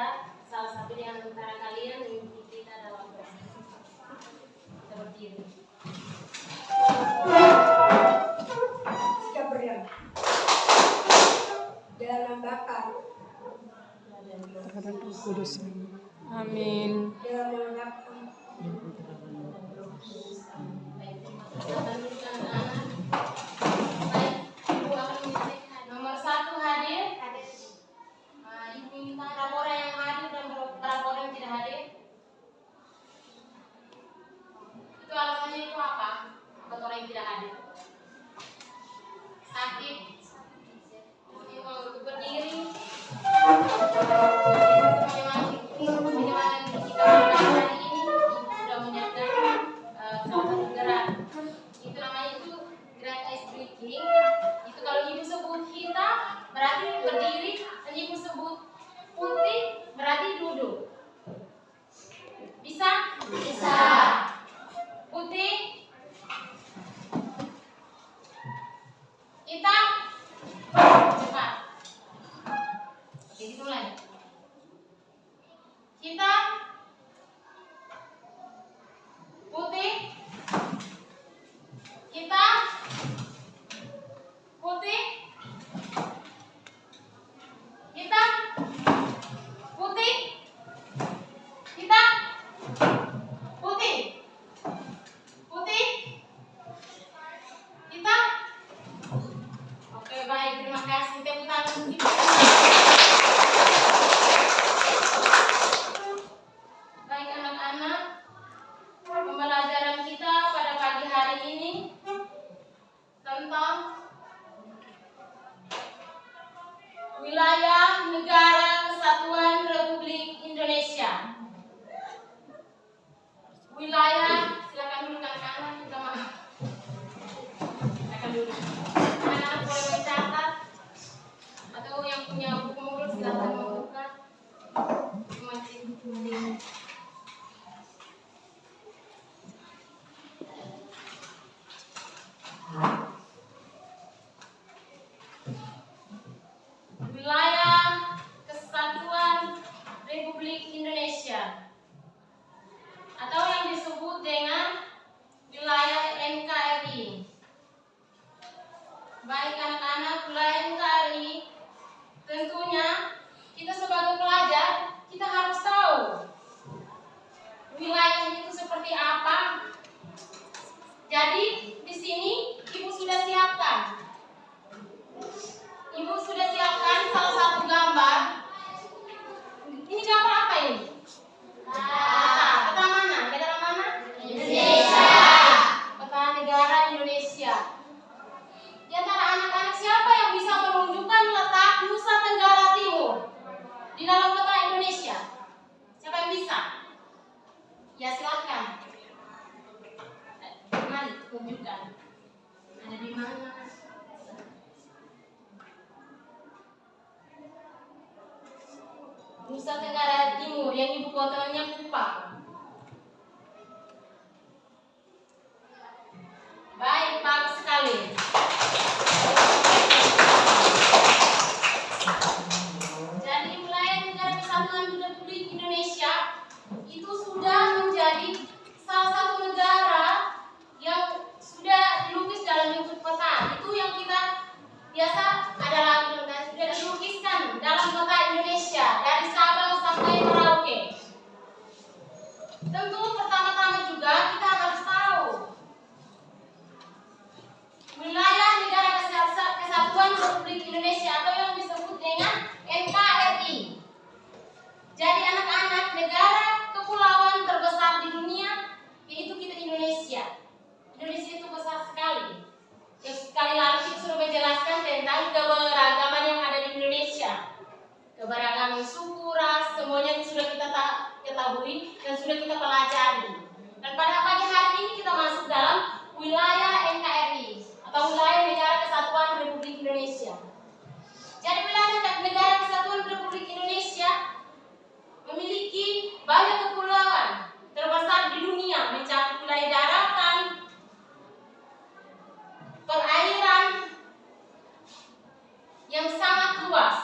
ada salah satu di antara kalian mengikuti kita dalam doa. Kita berdiri. Kita berdoa. Dalam nama Bapa dan Roh Kudus. Amin. dalam nama Bapa Baik, terima kasih anak-anak. Baik, Ibu akan minta nomor 1 hadir. Ibu minta rapor yang hadir dan rapor yang tidak hadir. Itu alasannya itu apa? Buat orang yang tidak hadir. Sakit. Ini mau berdiri. Bagaimana kita hari ini sudah menyiapkan salah satu gerak. Itu namanya itu gerak ice breaking. Itu kalau ibu sebut kita berarti berdiri, dan ibu sebut putih berarti duduk. Bisa? Bisa. Putih. Hitam. Cepat. Oke, kita mulai. Hitam. Putih. Hitam. Putih. Hitam. Putih. Hitam. Putih. Putih. Hitam. Oke, baik, terima kasih. Tepuk tangan untuk kita. Baik anak-anak, pembelajaran kita pada pagi hari ini tentang wilayah negara kesatuan Republik Indonesia. Wilayah, silakan dulu anak-anak, minta maaf. Silakan dulu. Anak-anak boleh mencatat atau yang punya buku mulut silakan membuka. Wilayah Kesatuan Republik Indonesia atau yang disebut dengan wilayah NKRI. Baik anak-anak, wilayah NKRI tentunya kita sebagai pelajar kita harus tahu wilayahnya itu seperti apa. Jadi di sini ibu sudah siapkan. Ibu sudah siapkan salah satu gambar. Ini gambar apa ini? Peta. Peta mana? Negara mana? Indonesia. Peta negara Indonesia. Di antara anak-anak siapa yang bisa menunjukkan letak Nusa Tenggara Timur di dalam peta Indonesia? Siapa yang bisa? Ya silakan. Mari tunjukkan. Ada di mana? Nusa Tenggara Timur yang ibu kotanya Kupang. Baik, bagus sekali. Jadi wilayah negara kesatuan Republik Indonesia itu sudah menjadi salah satu negara yang sudah dilukis dalam bentuk peta. Itu yang kita biasa adalah sudah dilukiskan dalam peta Indonesia dari Sabang sampai Merauke. Tentu pertama-tama juga kita harus tahu wilayah negara kesatuan Republik Indonesia atau yang disebut dengan NKRI. Jadi anak-anak, negara kepulauan terbesar di dunia yaitu kita Indonesia. Indonesia itu besar sekali. Yang sekali lalu kita sudah menjelaskan tentang keberagaman yang ada di Indonesia. Keberagaman suku, ras, semuanya itu sudah kita ketahui dan sudah kita pelajari. Dan pada pagi hari ini kita masuk dalam wilayah NKRI atau wilayah negara kesatuan Republik Indonesia. Jadi wilayah negara kesatuan Republik Indonesia memiliki banyak kepulauan terbesar di dunia, mencakup wilayah daratan, perairan yang sangat luas.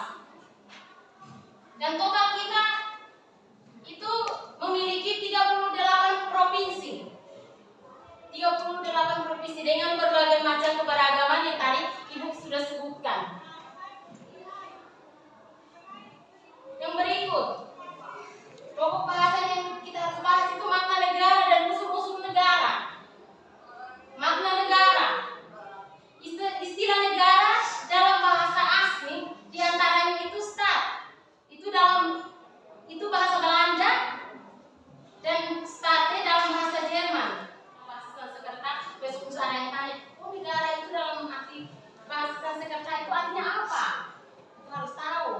Dan total kita diisi dengan berbagai macam keberagaman yang tadi Ibu sudah sebutkan. Yang berikut, pokok bahasan yang kita harus bahas itu makna negara dan unsur-unsur negara. Makna negara, istilah negara dalam bahasa asing diantaranya itu staat, itu bahasa Belanda, dan state dalam bahasa Jerman. Bahasa Sanskerta, besok ada yang tanya, oh negara itu dalam arti bahasa Sanskerta itu artinya apa? Kita harus tahu.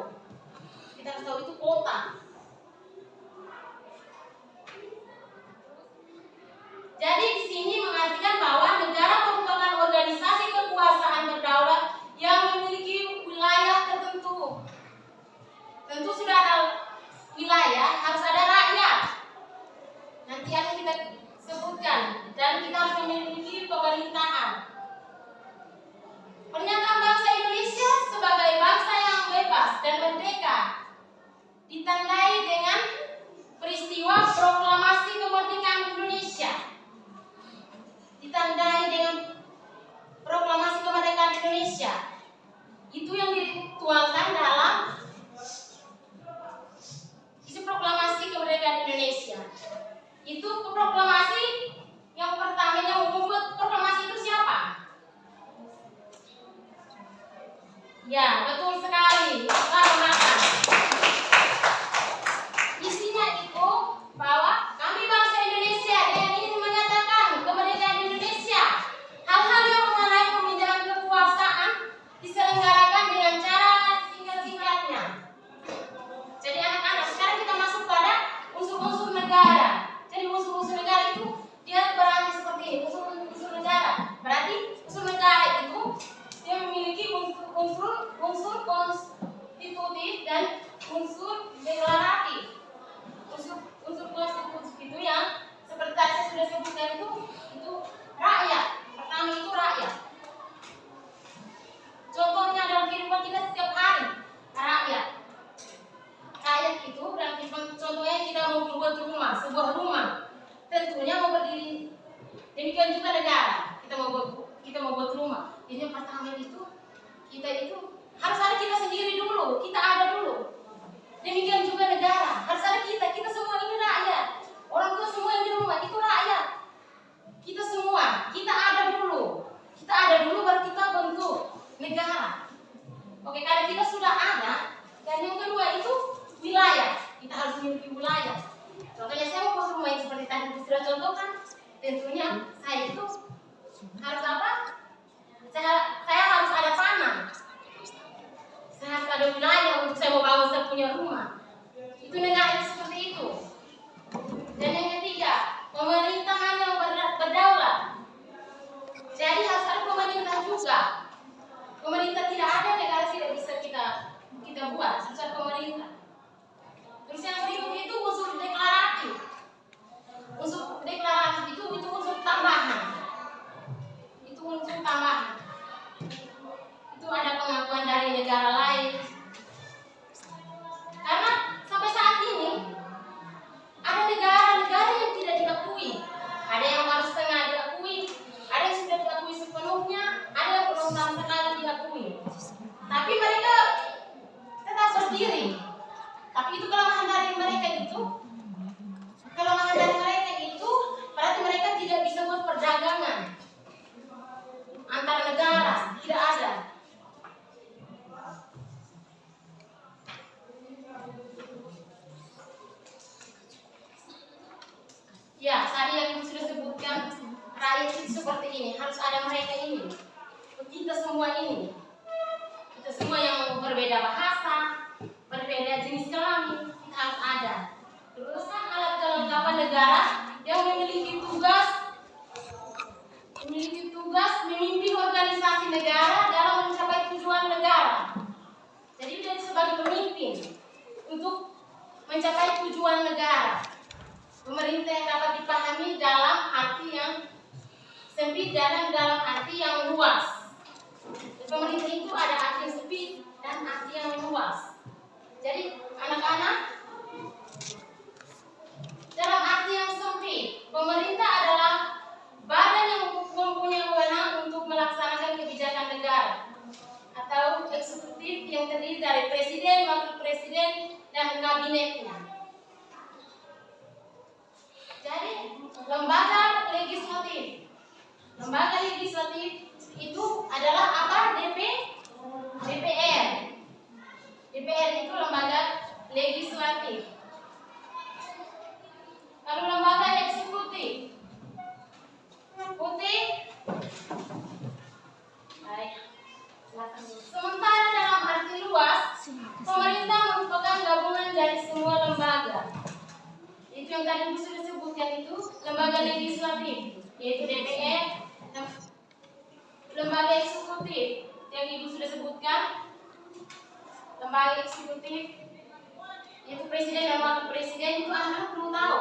Kita harus tahu itu kota. Jadi di sini mengartikan bahwa negara merupakan organisasi kekuasaan berdaulat yang memiliki wilayah tertentu. Tentu sudah ada wilayah, harus ada rakyat. Nanti akan kita sebutkan, dan kita harus memiliki pemerintahan. Pernyataan bangsa Indonesia sebagai bangsa yang bebas dan merdeka ditandai dengan peristiwa proklamasi kemerdekaan Indonesia. Ditandai dengan proklamasi kemerdekaan Indonesia. Itu yang dituangkan dalam isi proklamasi kemerdekaan Indonesia. Itu proklamasi yang pertama yang membuat proklamasi itu siapa? Ya, betul sekali. Soekarno Hatta. Isinya itu bahwa kami bangsa Indonesia dengan ini menyatakan kemerdekaan Indonesia. Hal-hal yang mengenai pemindahan kekuasaan diselenggarakan dengan cara singkat-singkatnya. Jadi anak-anak, sekarang kita masuk pada unsur-unsur negara. Jadi unsur-unsur negara itu dia berarti seperti ini. Unsur negara berarti unsur negara itu dia memiliki unsur konstitutif dan unsur deklaratif. Unsur konstitutif itu yang seperti tadi saya sudah sebutkan itu rakyat. Pertama itu rakyat. Contohnya dalam kehidupan kita setiap hari, rakyat. Rakyat itu dalam kehidupan, contohnya kita mau membuat rumah, sebuah rumah, tentunya mau berdiri. Demikian juga negara, kita mau buat rumah. Jadi yang pertama itu kita itu harus ada kita sendiri dulu, kita ada dulu. Demikian juga negara, harus ada kita semua ini rakyat. Orang tua semua yang di rumah itu rakyat. Kita semua, kita ada dulu. Kita ada dulu baru kita bentuk negara. Oke, karena kita sudah ada, dan yang kedua itu wilayah. Kita harus memiliki wilayah. Contohnya saya mau buat rumah yang seperti tadi sudah contohkan. Tentunya saya itu harus apa? Saya harus ada tanah. Saya harus ada wilayah untuk saya mau bangun saya punya rumah. Itu negara itu seperti itu. Dan yang ketiga, pemerintahan yang berdaulat. Jadi harus ada pemerintah juga. Pemerintah tidak ada, negara tidak bisa kita buat. Harus ada pemerintah. Terus yang berikut itu unsur deklaratif. Unsur deklaratif itu unsur tambahan. Itu unsur tambahan. Itu ada pengakuan dari negara lain. Karena sampai saat ini ada negara-negara yang tidak diakui. Ada yang baru setengah diakui, ada yang sudah diakui sepenuhnya, ada yang belum sama sekali diakui. Tapi mereka tetap berdiri. Tapi itu kelemahan dari mereka itu. Kelemahan dari mereka itu berarti mereka tidak bisa buat perdagangan antar negara, tidak ada. Ya, tadi yang sudah sebutkan, rakyat itu seperti ini, harus ada mereka ini. Kita semua ini. Kita semua yang berbeda bahasa, berbeda jenis kelamin, kita harus ada. Terus alat kelengkapan negara yang memiliki tugas memimpin organisasi negara dalam mencapai tujuan negara. Jadi dia sebagai pemimpin untuk mencapai tujuan negara. Pemerintah yang dapat dipahami dalam arti yang sempit dan dalam arti yang luas. Pemerintah itu ada arti yang sempit dan arti yang luas. Jadi anak-anak, dalam arti yang sempit, pemerintah adalah badan yang mempunyai wewenang kabinetnya. Jadi lembaga legislatif. Lembaga legislatif itu adalah apa? DPR. DPR itu lembaga legislatif. Lalu lembaga eksekutif. Putih. Baik. Sementara dalam arti luas, pemerintah merupakan gabungan dari semua lembaga. Itu yang tadi Ibu sudah sebutkan itu lembaga legislatif, yaitu DPR, lembaga eksekutif yang Ibu sudah sebutkan, lembaga eksekutif yaitu presiden dan wakil presiden. Itu anak perlu tahu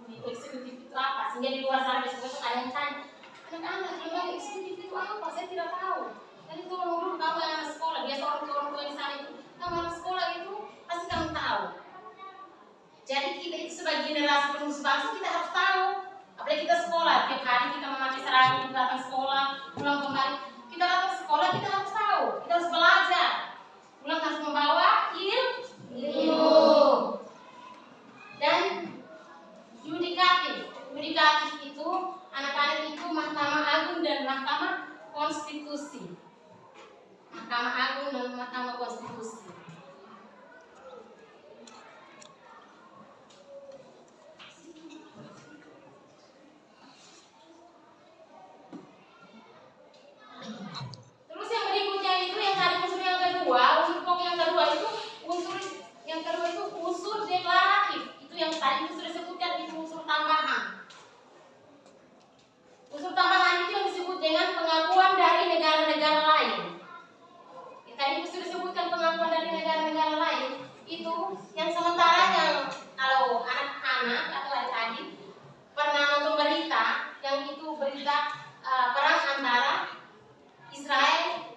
itu eksekutif itu apa, sehingga di luar sana besok ada yang tanya, anak-anak lembaga eksekutif itu apa, saya tidak tahu. Jadi tolong dulu kamu yang anak sekolah, biasa orang tua di sana itu, kamu anak sekolah itu pasti kamu tahu. Jadi kita itu sebagai generasi penerus bangsa kita harus tahu. Apalagi kita sekolah, tiap hari kita memakai seragam, datang sekolah, pulang kembali. Kita datang sekolah kita harus tahu, kita harus belajar. Pulang harus membawa ilmu. Dan yudikatif. Yudikatif itu anak-anak itu Mahkamah Agung dan Mahkamah Konstitusi. Mahkamah Agung dan Mahkamah Konstitusi. Terus yang berikutnya itu yang tadi unsur yang kedua, unsur pokok yang kedua itu unsur deklaratif. Itu yang tadi itu sudah disebutkan itu unsur tambahan. Unsur tambahan itu yang disebut dengan pengakuan dari negara-negara lain. Tadi itu sudah disebutkan pengakuan dari negara-negara lain. Itu yang sementaranya kalau anak-anak atau adik-adik pernah nonton berita yang itu berita perang antara Israel,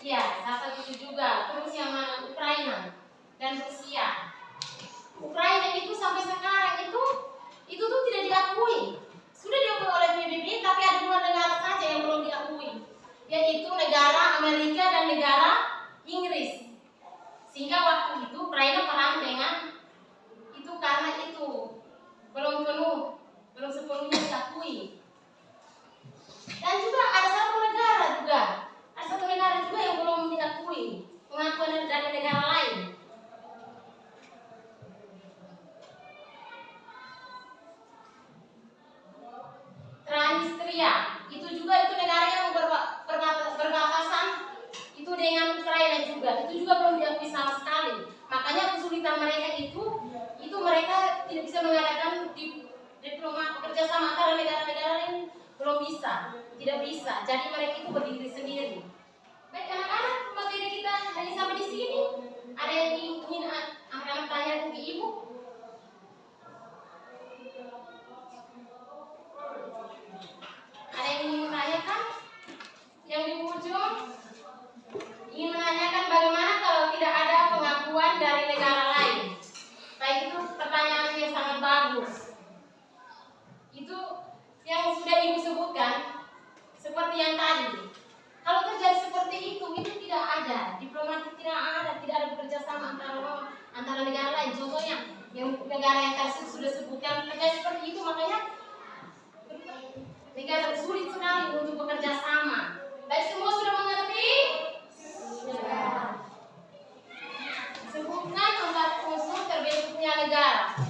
ya, salah satu itu juga. Terus yang mana Ukraina dan Rusia. Ukraina itu sampai sekarang itu tuh tidak diakui. Sudah diakui oleh PBB, tapi ada 2 negara saja yang belum diakui, yaitu negara Amerika dan negara Inggris. Sehingga waktu itu Ukraina perang dengan itu karena itu belum sepenuhnya diakui. Dan juga ada satu negara juga yang belum diakui pengakuan dari negara lain. Transnistria itu juga itu negara yang berbatasan itu dengan Ukraina juga. Itu juga belum diakui sama sekali. Makanya kesulitan mereka itu mereka tidak bisa mengadakan diploma kerjasama antara negara-negara lain. Belum bisa, tidak bisa. Jadi mereka itu berdiri sendiri. Baik anak-anak, materi kita hanya sampai di sini. Ada yang ingin anak-anak tanya ke Ibu? Ada yang ingin menanyakan? Yang di ujung ingin menanyakan bagaimana kalau tidak ada pengakuan dari negara lain? Baik, itu pertanyaan yang sangat bagus. Itu yang sudah Ibu sebutkan seperti yang tadi. Kalau terjadi seperti itu tidak ada diplomatik, tidak ada bekerja sama antara negara lain. Contohnya yang negara yang tadi sudah sebutkan terjadi seperti itu, makanya negara sulit sekali untuk bekerja sama. Baik, semua sudah mengerti? Sudah. Sebutkan 4 unsur terbentuknya negara.